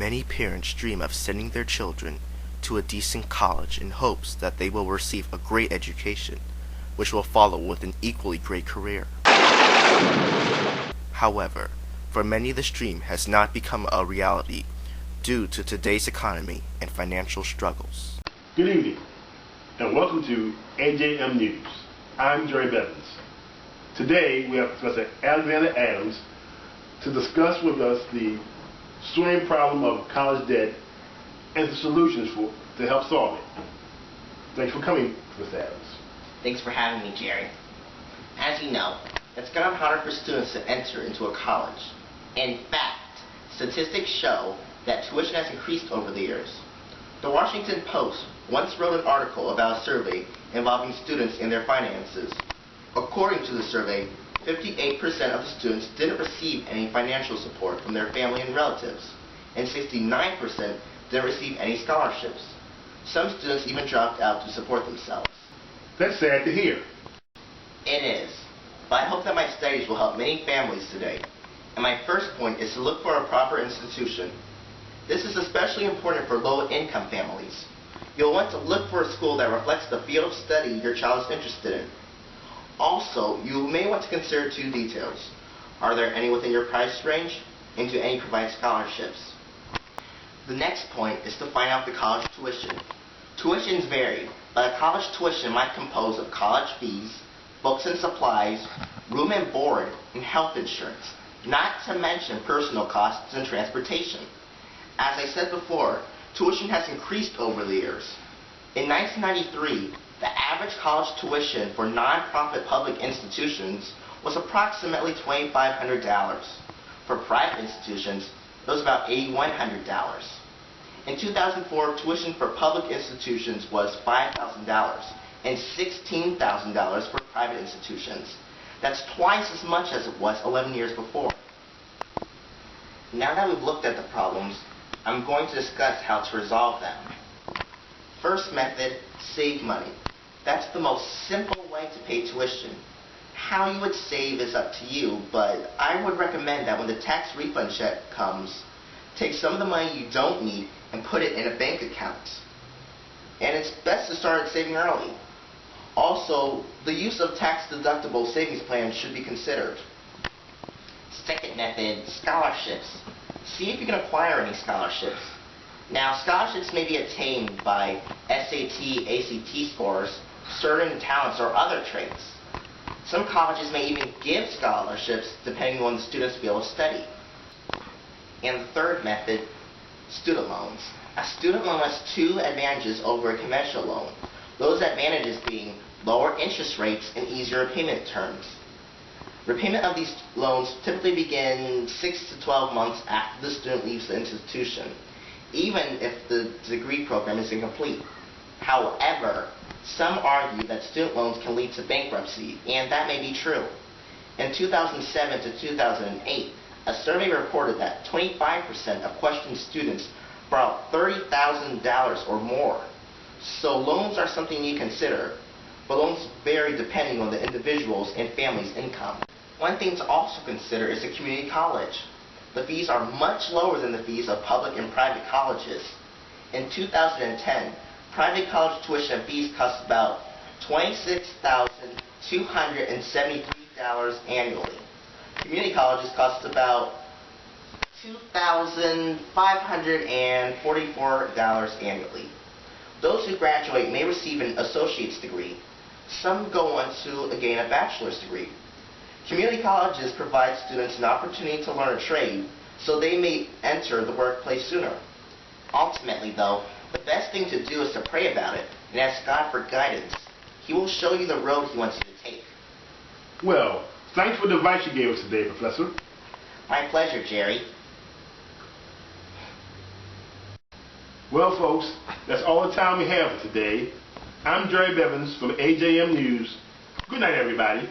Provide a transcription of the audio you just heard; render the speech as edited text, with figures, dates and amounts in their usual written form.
Many parents dream of sending their children to a decent college in hopes that they will receive a great education, which will follow with an equally great career. However, for many this dream has not become a reality due to today's economy and financial struggles. Good evening, and welcome to AJM News. I'm Jerry Bevins. Today we have Professor Alexander Adams to discuss with us the soaring problem of college debt and the solutions to help solve it. Thanks for coming, Professor Adams. Thanks for having me, Jerry. As you know, it's gotten harder for students to enter into a college. In fact, statistics show that tuition has increased over the years. The Washington Post once wrote an article about a survey involving students and their finances. According to the survey, 58% of the students didn't receive any financial support from their family and relatives, and 69% didn't receive any scholarships. Some students even dropped out to support themselves. That's sad to hear. It is, but I hope that my studies will help many families today. And my first point is to look for a proper institution. This is especially important for low-income families. You'll want to look for a school that reflects the field of study your child is interested in. Also, you may want to consider two details. Are there any within your price range? And do any provide scholarships? The next point is to find out the college tuition. Tuitions vary, but a college tuition might compose of college fees, books and supplies, room and board, and health insurance, not to mention personal costs and transportation. As I said before, tuition has increased over the years. In 1993, the average college tuition for non-profit public institutions was approximately $2,500. For private institutions, it was about $8,100. In 2004, tuition for public institutions was $5,000 and $16,000 for private institutions. That's twice as much as it was 11 years before. Now that we've looked at the problems, I'm going to discuss how to resolve them. First method, save money. That's the most simple way to pay tuition. How you would save is up to you, but I would recommend that when the tax refund check comes, take some of the money you don't need and put it in a bank account. And it's best to start saving early. Also, the use of tax-deductible savings plans should be considered. Second method, scholarships. See if you can acquire any scholarships. Now, scholarships may be attained by SAT, ACT scores, certain talents, or other traits. Some colleges may even give scholarships depending on the student's field of study. And the third method, student loans. A student loan has two advantages over a conventional loan. Those advantages being lower interest rates and easier repayment terms. Repayment of these loans typically begin 6 to 12 months after the student leaves the institution, even if the degree program is incomplete. However, some argue that student loans can lead to bankruptcy, and that may be true. In 2007 to 2008, a survey reported that 25% of questioned students borrowed $30,000 or more. So loans are something you consider, but loans vary depending on the individual's and family's income. One thing to also consider is a community college. The fees are much lower than the fees of public and private colleges. In 2010, private college tuition fees cost about $26,273 annually. Community colleges cost about $2,544 annually. Those who graduate may receive an associate's degree. Some go on to gain a bachelor's degree. Community colleges provide students an opportunity to learn a trade, so they may enter the workplace sooner. Ultimately, though, the best thing to do is to pray about it and ask God for guidance. He will show you the road He wants you to take. Well, thanks for the advice you gave us today, Professor. My pleasure, Jerry. Well, folks, that's all the time we have for today. I'm Jerry Bevins from AJM News. Good night, everybody.